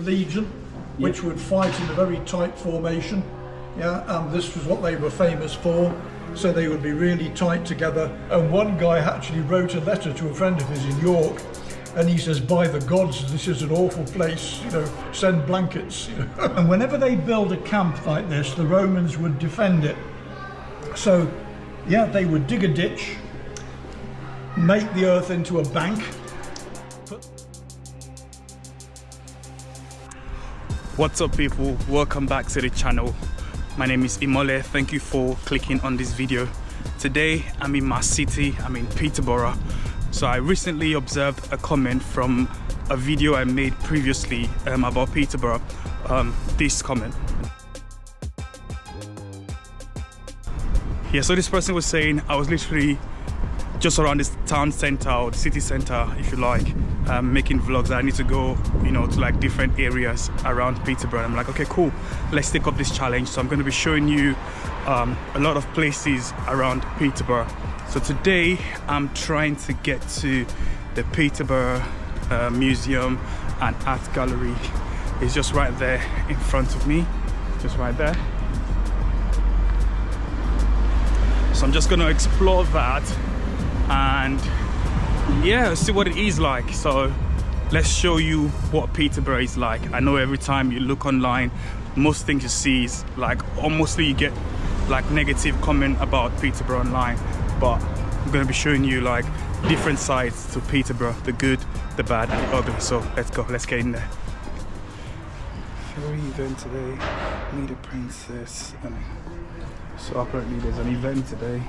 Legion, which would fight in a very tight formation, and this was what they were famous for, so they would be really tight together. And one guy actually wrote a letter to a friend of his in York, and he says, by the gods, this is an awful place, send blankets. And whenever they build a camp like this, the Romans would defend it. So they would dig a ditch, make the earth into a bank. What's up, people? Welcome back to the channel. My name is Imole. Thank you for clicking on this video. Today I'm in my city, I'm in Peterborough. So I recently observed a comment from a video I made previously about Peterborough. This comment. So this person was saying I was literally just around this town center, or the city center if you like, making vlogs. I need to go to like different areas around Peterborough. I'm like, okay, cool, let's take up this challenge. So I'm going to be showing you a lot of places around Peterborough. So today I'm trying to get to the Peterborough Museum and Art Gallery. It's just right there in front of me, just right there. So I'm just going to explore that and see what it is like. So let's show you what Peterborough is like. I know every time you look online, most things you see is like mostly you get like negative comment about Peterborough online, but I'm going to be showing you like different sides to Peterborough, the good, the bad and the ugly. So let's go, let's get in there. Fairy event today, meet a princess. So apparently there's an event today,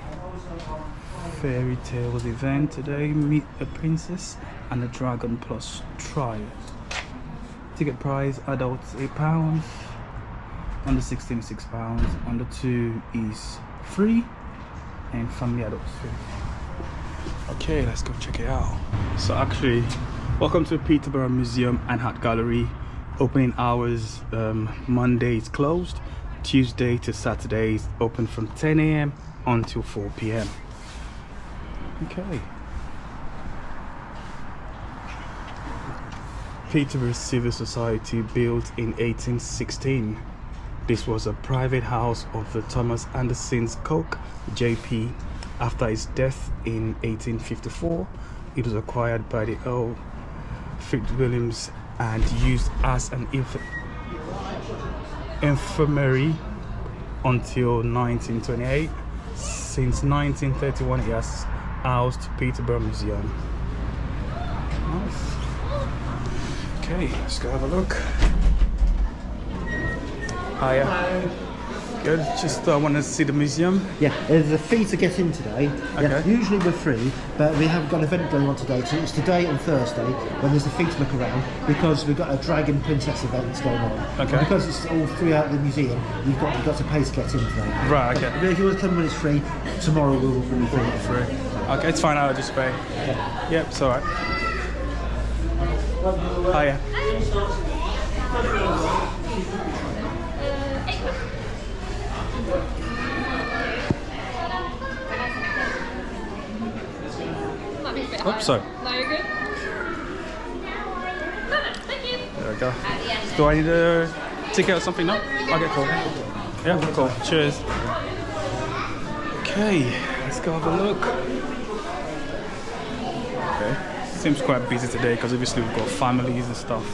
fairy tales event today, meet a princess and a dragon plus trial. Ticket price, adults £8, under 16 £6, under 2 is free, and family adults free. Okay, let's go check it out. So actually, welcome to Peterborough Museum and Art Gallery. Opening hours, Monday is closed, Tuesday to Saturday is open from 10 AM until 4 PM. Okay. Peterborough Civil Society, built in 1816. This was a private house of the Thomas Anderson's Coke, JP. After his death in 1854, it was acquired by the Earl Fitzwilliams and used as an infirmary until 1928. Since 1931, it has housed Peterborough Museum. Nice. Okay, let's go have a look. Hiya. Hello. Good. Just want to see the museum. Yeah, there's a fee to get in today. Okay. Yeah, usually we're free, but we have got an event going on today. So it's today and Thursday when there's a fee to look around, because we've got a dragon princess event going on. Okay. And because it's all throughout the museum, you've got to pay to get in today. Right. Okay. But if you want to come when it's free, tomorrow we'll be free. Okay, it's fine. I'll just pay. Yeah. Yep, it's alright. Hiya. Oops, sorry. No, you're good. Thank you. There we go. Do I need a ticket or something? No? Okay, cool. Yeah, cool. Cheers. Okay, let's go have a look. Okay, seems quite busy today because obviously we've got families and stuff.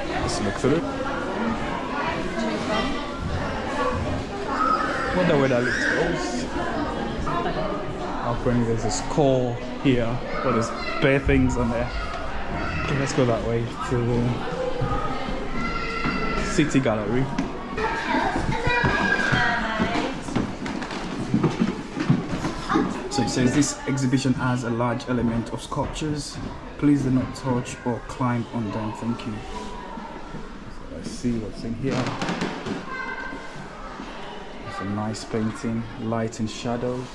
Let's look through. Wonder where that looks. Apparently there's a skull here, but there's bare things on there. Okay, let's go that way to the City Gallery. So it says this exhibition has a large element of sculptures. Please do not touch or climb on them. Thank you. So let's see what's in here. It's a nice painting, light and shadows.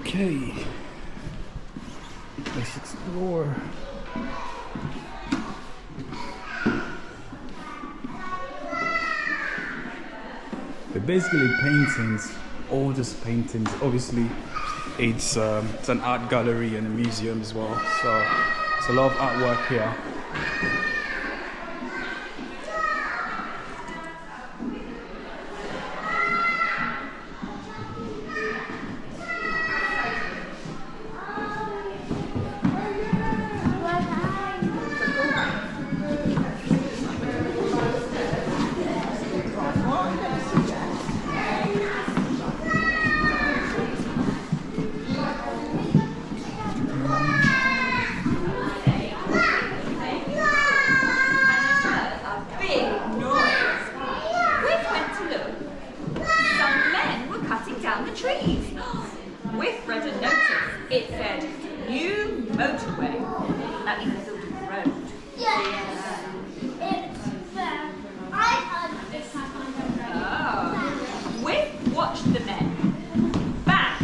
Okay, let's explore. They're basically paintings, all just paintings. Obviously, it's an art gallery and a museum as well, so it's a lot of artwork here. We've read a notice. It said, new motorway. That means there's a new road. Oh. We've watched the men. Bang!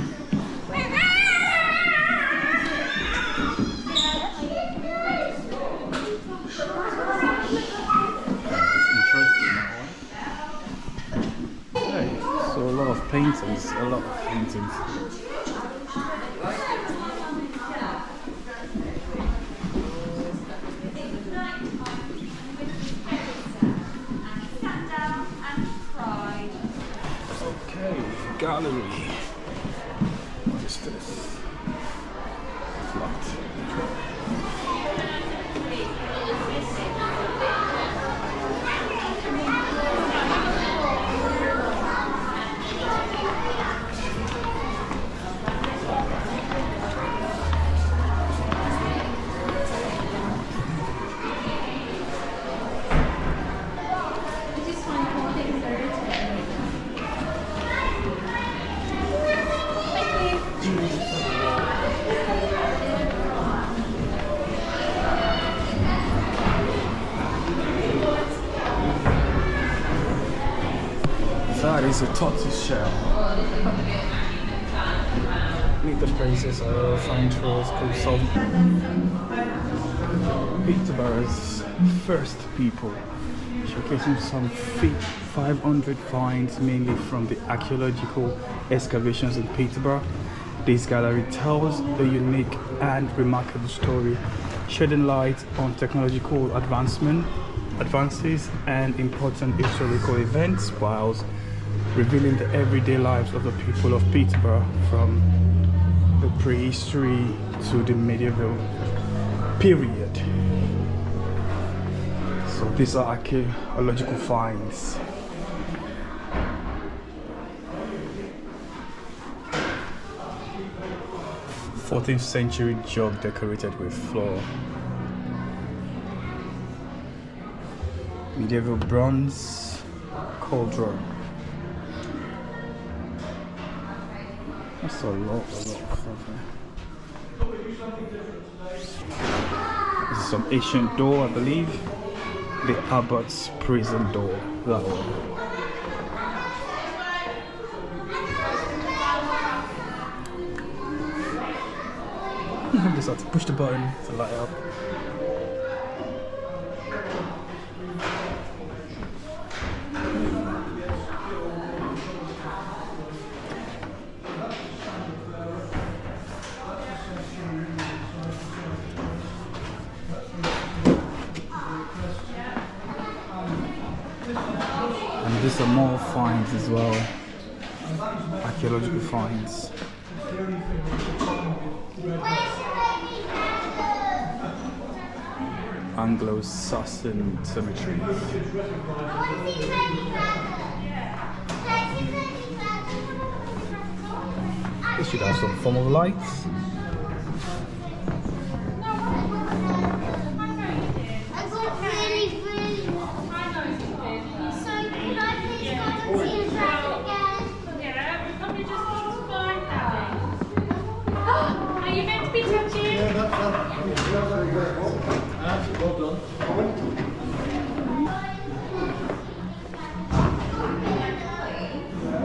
So a lot of paintings, Okay, gallery. What is this? It's locked. That is a tortoise shell. Meet the princess of fine tours called Salt. Peterborough's first people, showcasing some 500 finds mainly from the archaeological excavations in Peterborough. This gallery tells a unique and remarkable story, shedding light on technological advances and important historical events, whilst revealing the everyday lives of the people of Peterborough from the prehistory to the medieval period. So these are archaeological finds. '14th century jug decorated with floor. Medieval bronze cauldron. That's a lot of stuff here. This is some ancient door, I believe. The abbot's prison door. That one. I just have to push the button to light up. And these are more finds as well, archaeological finds. Anglo-Saxon cemetery. This should have some form of lights.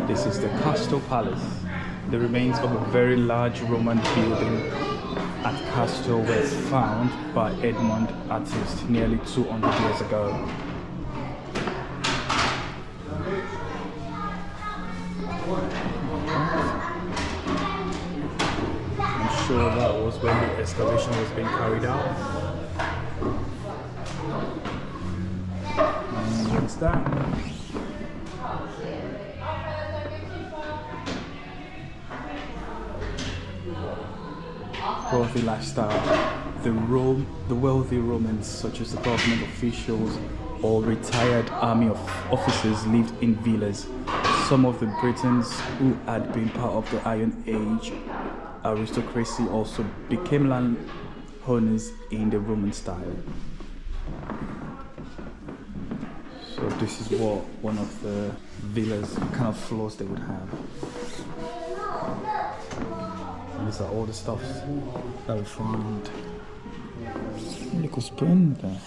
This is the Castle Palace, the remains of a very large Roman building at Castle were found by Edmund Artist nearly 200 years ago. sure that was when the excavation was being carried out. And what's that? Wealthy lifestyle. The wealthy Romans, such as the government officials or retired army officers, lived in villas. Some of the Britons who had been part of the Iron Age aristocracy also became landowners in the Roman style. So this is what one of the villas kind of floors they would have. And these are all the stuff that we found. Little spoon there.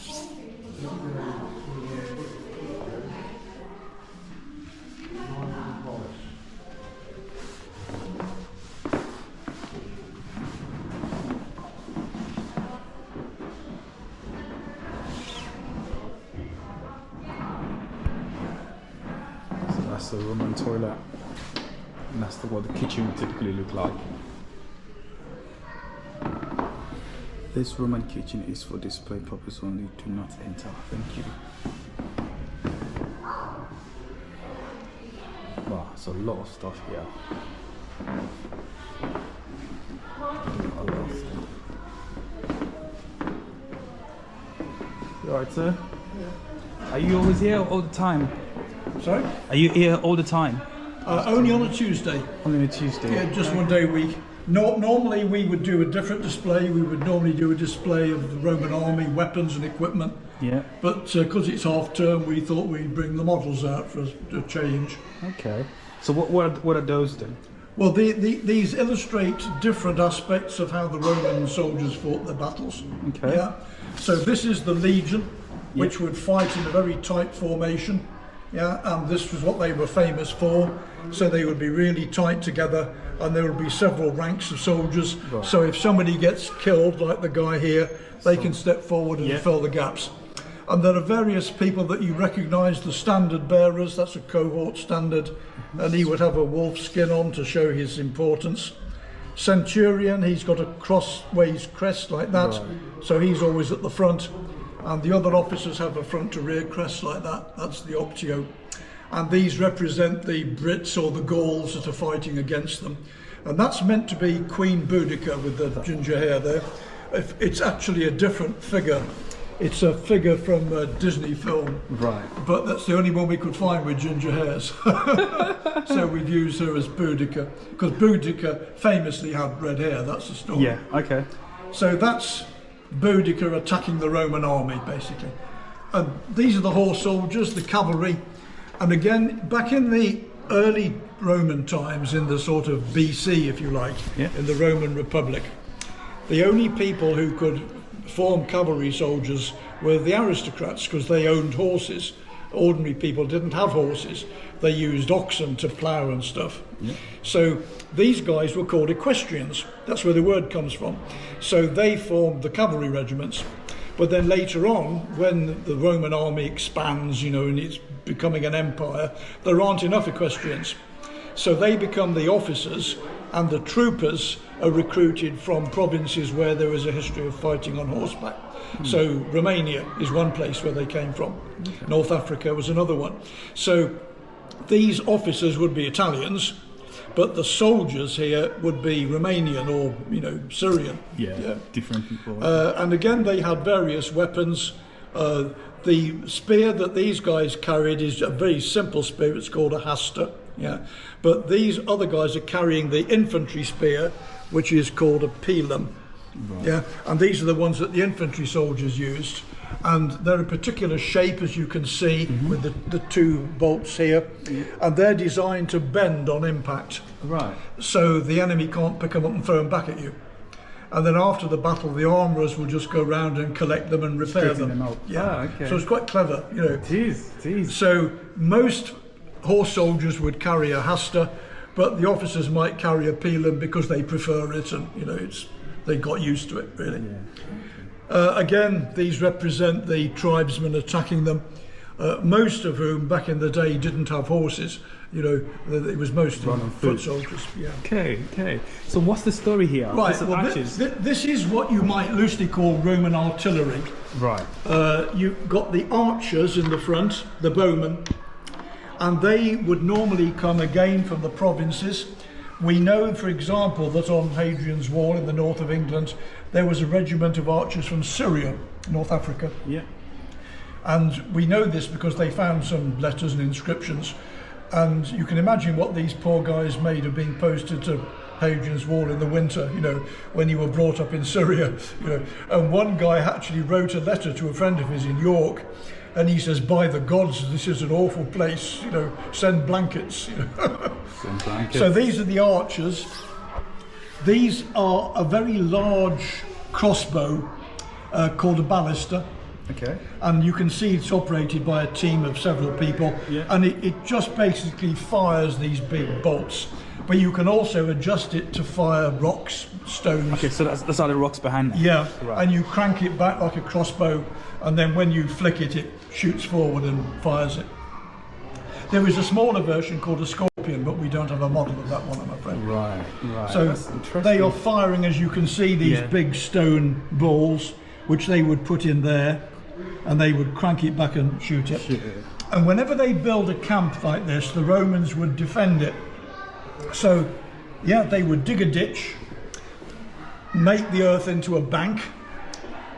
So that's the Roman toilet, and that's what the kitchen would typically look like. This Roman kitchen is for display purpose only. Do not enter. Thank you. Wow, it's a lot of stuff here. A lot of stuff. You alright, sir? Yeah. Are you always here all the time? Sorry? Are you here all the time? Only on a Tuesday. Only on a Tuesday? Yeah, just one day a week. Normally we would do a different display. We would normally do a display of the Roman army, weapons and equipment. Yeah. But because it's half term, we thought we'd bring the models out for a change. Okay. So what are those then? Well, these illustrate different aspects of how the Roman soldiers fought their battles. Okay. Yeah. So this is the legion, which would fight in a very tight formation. Yeah, and this was what they were famous for. So they would be really tight together, and there would be several ranks of soldiers. Right. So if somebody gets killed, like the guy here, they can step forward and fill the gaps. And there are various people that you recognise, the standard bearers, that's a cohort standard, and he would have a wolf skin on to show his importance. Centurion, he's got a crossways crest like that, so he's always at the front. And the other officers have a front to rear crest like that, that's the optio. And these represent the Brits or the Gauls that are fighting against them. And that's meant to be Queen Boudica with the ginger hair there. It's actually a different figure. It's a figure from a Disney film. Right. But that's the only one we could find with ginger hairs. So we've used her as Boudica, because Boudica famously had red hair, that's the story. Yeah, okay. So that's Boudica attacking the Roman army, basically. And these are the horse soldiers, the cavalry. And again, back in the early Roman times, in the sort of BC, if you like, in the Roman Republic, the only people who could form cavalry soldiers were the aristocrats, because they owned horses. Ordinary people didn't have horses. They used oxen to plough and stuff. Yeah. So these guys were called equestrians. That's where the word comes from. So they formed the cavalry regiments. But then later on, when the Roman army expands, you know, and it's becoming an empire, there aren't enough equestrians. So they become the officers, and the troopers are recruited from provinces where there is a history of fighting on horseback. So Romania is one place where they came from. North Africa was another one. So these officers would be Italians, but the soldiers here would be Romanian or, you know, Syrian. Yeah. Different people. And again, they had various weapons. The spear that these guys carried is a very simple spear. It's called a hasta. Yeah. But these other guys are carrying the infantry spear, which is called a pilum. Right. Yeah. And these are the ones that the infantry soldiers used. And they're a particular shape, as you can see, with the two bolts here. Yeah. And they're designed to bend on impact. Right. So the enemy can't pick them up and throw them back at you. And then after the battle, the armourers will just go around and collect them and repair them. Yeah. Okay. So it's quite clever, you know. It is. So most horse soldiers would carry a hasta, but the officers might carry a pilum because they prefer it, and you know, they got used to it really. Yeah. Again, these represent the tribesmen attacking them. most of whom back in the day didn't have horses. You know, it was mostly Run on foot foot. soldiers. Yeah. Okay, okay. So what's the story here? Right. This is Well, archers. this is what you might loosely call Roman artillery. Right. You've got the archers in the front, the bowmen, and they would normally come again from the provinces. We know, for example, that on Hadrian's Wall in the north of England, there was a regiment of archers from Syria, North Africa. Yeah. And we know this because they found some letters and inscriptions. And you can imagine what these poor guys made of being posted to Hadrian's Wall in the winter, you know, when you were brought up in Syria, you know. And one guy actually wrote a letter to a friend of his in York, and he says, "By the gods, this is an awful place, you know, send blankets." You know. Send blankets. So these are the archers. These are a very large crossbow called a ballista. Okay. And you can see it's operated by a team of several people, Yeah. and it just basically fires these big bolts. But you can also adjust it to fire rocks, stones. Okay, so that's are the rocks behind that. Yeah, Right. and you crank it back like a crossbow, and then when you flick it, it shoots forward and fires it. There is a smaller version called a Scorpion, but we don't have a model of that one, I'm afraid. Right, right. So That's interesting. they are firing, as you can see, these Yeah. big stone balls, which they would put in there, and they would crank it back and shoot it. Shoot it. And whenever they build a camp like this, the Romans would defend it. So, yeah, they would dig a ditch, make the earth into a bank,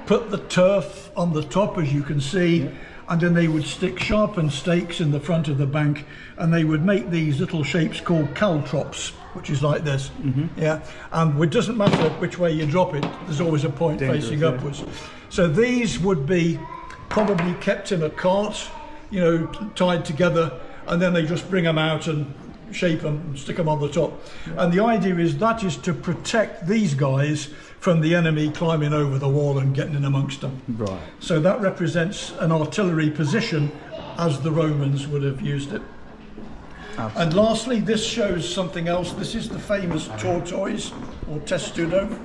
put the turf on the top, as you can see, and then they would stick sharpened stakes in the front of the bank, and they would make these little shapes called caltrops, which is like this. Yeah, and it doesn't matter which way you drop it, there's always a point Dangerous, facing yeah. upwards. So these would be probably kept in a cart, you know, tied together, and then they just bring them out and shape them and stick them on the top. And the idea is that is to protect these guys from the enemy climbing over the wall and getting in amongst them. Right. So that represents an artillery position as the Romans would have used it. Absolutely. And lastly, this shows something else. This is the famous tortoise or testudo,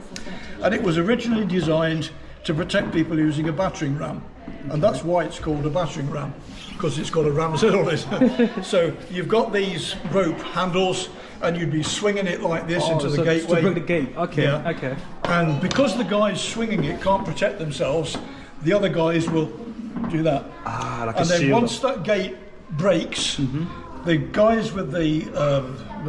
and it was originally designed to protect people using a battering ram, and that's why it's called a battering ram, because it's got a ram's head on it. So you've got these rope handles, and you'd be swinging it like this into the so gateway. to break the gate. Okay, Yeah. okay. And because the guys swinging it can't protect themselves, the other guys will do that. Ah, like And a then shield. once that gate breaks, the guys with the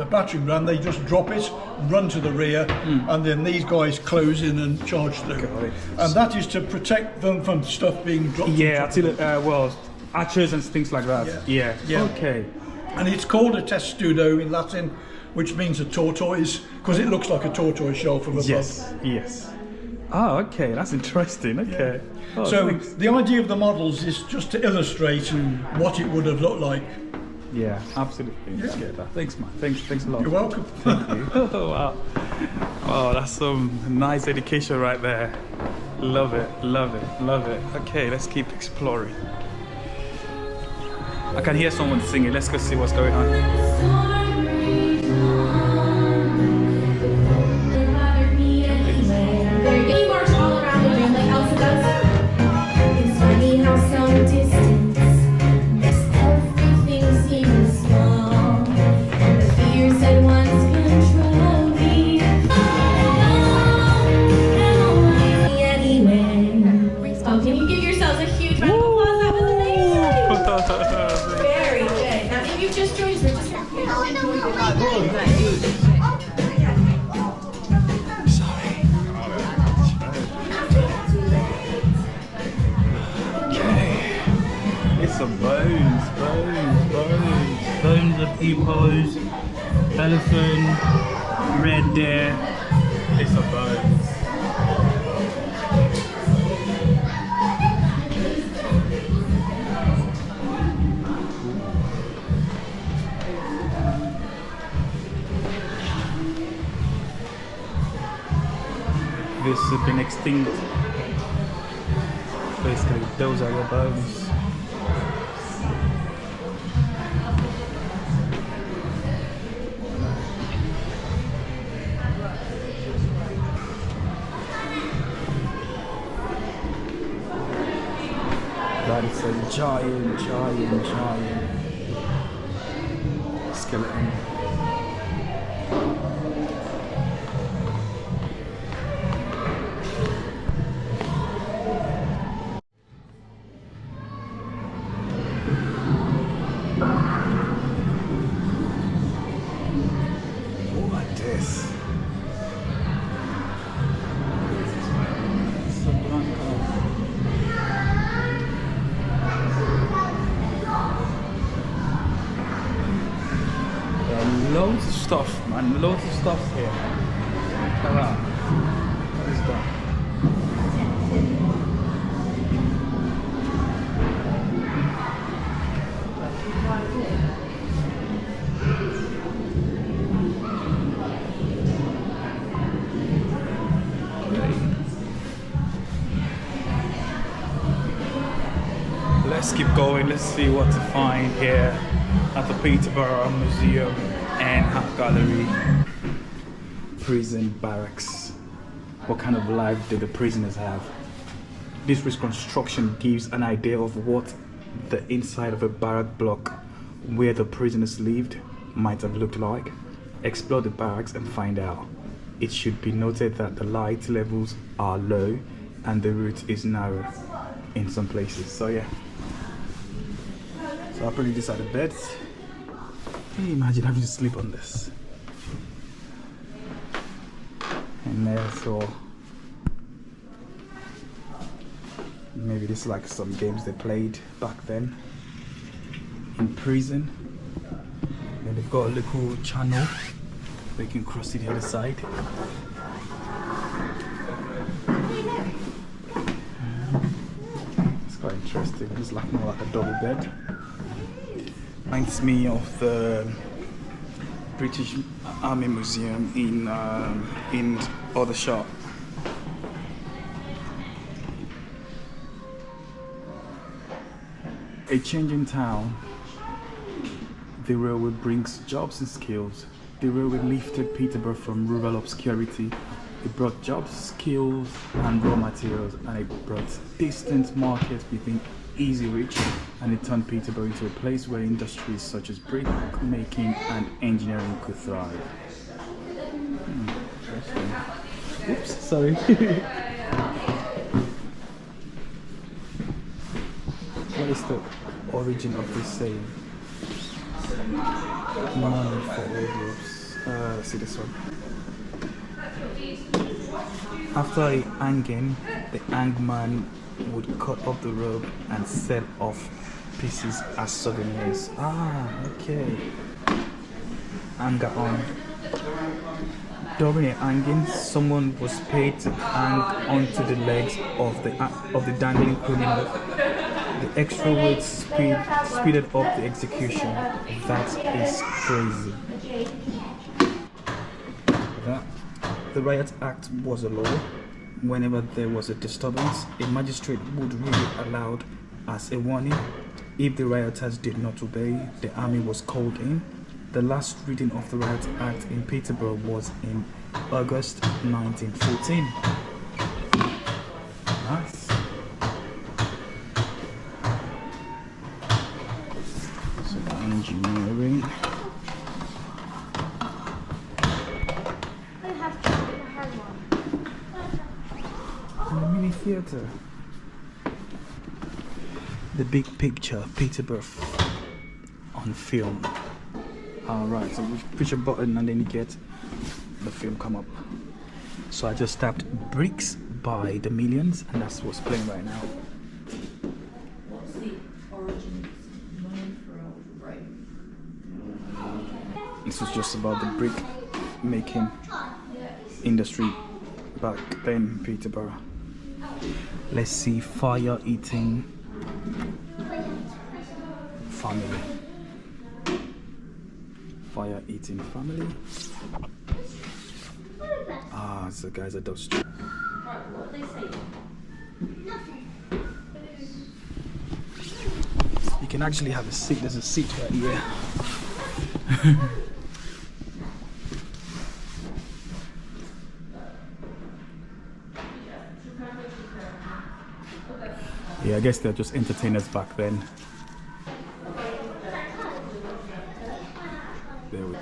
battering ram, they just drop it, run to the rear, and then these guys close in and charge through. Got it. And that is to protect them from stuff being dropped. on Yeah, top actually, of them. well, archers and things like that. Yeah. Yeah. Yeah. Okay. And it's called a testudo in Latin, which means a tortoise, because it looks like a tortoise shell from above. Yes. Yes. Oh, okay. That's interesting. Okay. Oh, So thanks. the idea of the models is just to illustrate what it would have looked like. Yeah, absolutely. Let's get that. Thanks, man. Thanks a lot. You're welcome. Thank you. Oh, wow. Oh, that's some nice education right there. Love it, love it, love it. Okay, let's keep exploring. I can hear someone singing. Let's go see what's going on. You march all around the room like Elsa does. It's funny how some distance makes everything seem small. And the fears that once controlled me. Anyway. Oh, can you give yourselves a huge round of applause? That was amazing. Very good. Now, if you've just joined us, we're just It's some bones of hippos, elephant, red deer. It's a bones. This has been extinct. Basically, those are your bones. That is so giant skeleton. What this? Loads of stuff, man. Loads of stuff here. Look at that. What is that? Okay. Let's keep going. Let's see what to find here at the Peterborough Museum and Art Gallery. Prison barracks. What kind of life did the prisoners have? This reconstruction gives an idea of what the inside of a barrack block where the prisoners lived might have looked like. Explore the barracks and find out. It should be noted that the light levels are low and the route is narrow in some places. So yeah. So I put this at the bed. Can you imagine having to sleep on this? And there, so maybe this is like some games they played back then in prison. And they've got a little channel where you can cross to the other side. It's quite interesting. It's like more like a double bed. Reminds me of the British Army Museum in Aldershot. A changing town. The railway brings jobs and skills. The railway lifted Peterborough from rural obscurity. It brought jobs, skills, and raw materials, and it brought distant markets within easy reach, and it turned Peterborough into a place where industries such as brick making and engineering could thrive. Oops, sorry. What is the origin of this saying? Money for wardrobes. Let's see this one. After a hanging, the hangman would cut off the rope and sell off pieces as souvenirs. Ah, okay. Hanger on. During a hanging, someone was paid to hang onto the legs of the dangling criminal. The extra weight speeded up the execution. That is crazy. The Riot Act was a law. Whenever there was a disturbance, a magistrate would read it aloud as a warning. If the rioters did not obey, the army was called in. The last reading of the Riot Act in Peterborough was in August 1914. Nice. So engineering. Theatre. The big picture, Peterborough on film. Alright, so we push a button and then you get the film come up. So I just tapped Bricks by the Millions, and that's what's playing right now. What's the origin for old? This was just about the brick making industry back then in Peterborough. Let's see, fire eating family. Fire eating family. Ah, it's the guys that does. Right, what do they say? You can actually have a seat. There's a seat right here. Yeah, I guess they're just entertainers back then. There we go.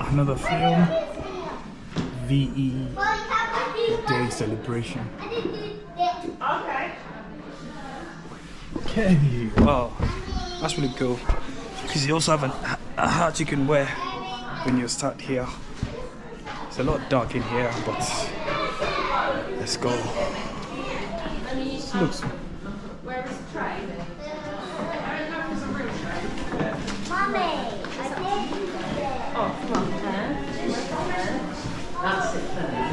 Another film. VE Day Celebration. Okay, wow, that's really cool. Because you also have a hat you can wear when you start here. It's a lot dark in here, but let's go. This looks. Where is the tray? Oh, come on, that's it there.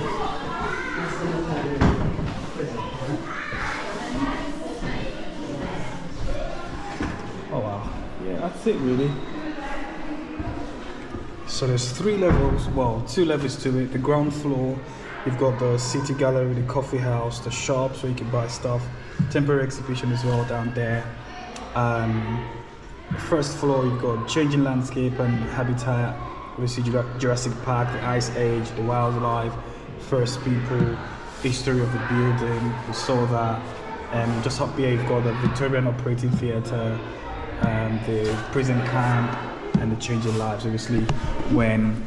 Oh wow, yeah, that's it really. So there's 3 levels, well 2 levels to it. The ground floor, you've got the city gallery, the coffee house, the shops where you can buy stuff, temporary exhibition as well down there. The first floor you've got changing landscape and habitat, obviously Jurassic Park, the Ice Age, the wildlife, first people, history of the building, we saw that. Just up here you've got the Victorian operating theatre, the prison camp, and the changing lives, obviously when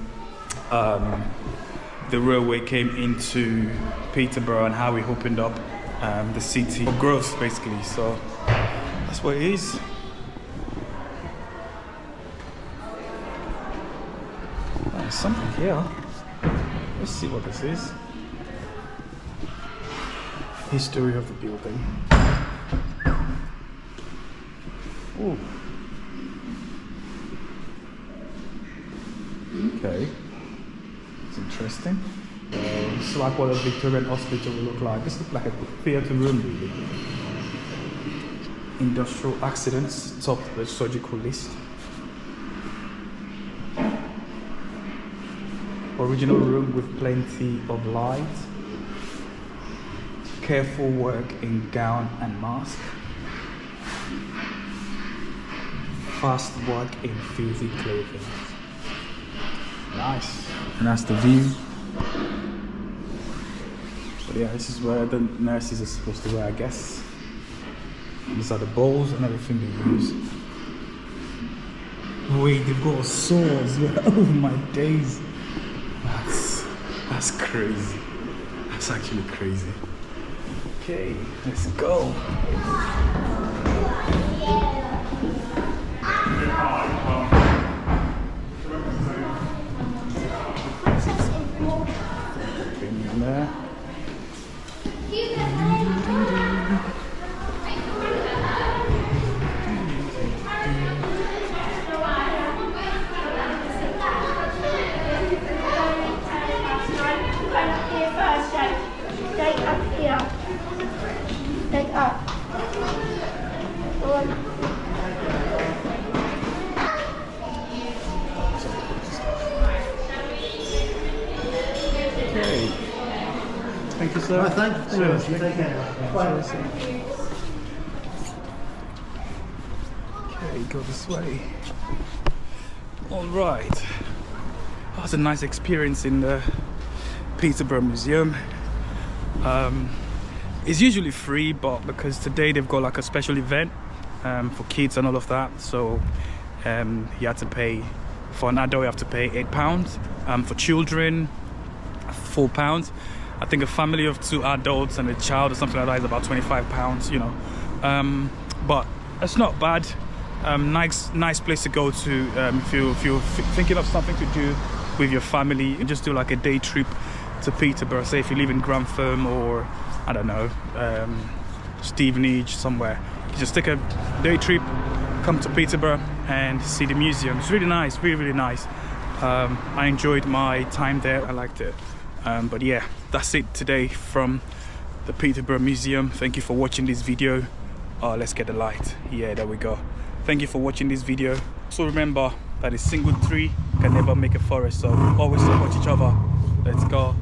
the railway came into Peterborough and how we opened up the city for growth basically. So that's what it is. There's something here. Let's see what this is. History of the building. Ooh. Okay. It's interesting. It's like what a Victorian hospital will look like. This looks like a theatre room really. Industrial accidents, top of the surgical list. Original room with plenty of light. Careful work in gown and mask. Fast work in filthy clothing. Nice. And that's the view. But yeah, this is where the nurses are supposed to wear, I guess. These are the bowls and everything they use. Wait, they've got a saw as well. Oh my days. That's crazy. That's actually crazy. Okay, let's go. In there. Thank you, sir. Right, thank you. Seriously. Take care. Bye. Okay, go this way. All right. That was a nice experience in the Peterborough Museum. It's usually free, but because today they've got like a special event for kids and all of that, so you have to pay. For an adult you have to pay £8. For children, £4. I think a family of 2 adults and a child or something like that is about £25, you know. But it's not bad. Nice place to go to if you're thinking of something to do with your family, and just do like a day trip to Peterborough. Say if you live in Grantham or I don't know, Stevenage somewhere, you just take a day trip, come to Peterborough and see the museum. It's really nice, really nice. I enjoyed my time there. I liked it. But yeah, that's it today from the Peterborough Museum. Thank you for watching this video. Let's get the light. Yeah, there we go. Thank you for watching this video. So remember that a single tree can never make a forest, so always support each other. Let's go.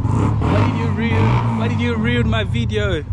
Why did you ruin my video?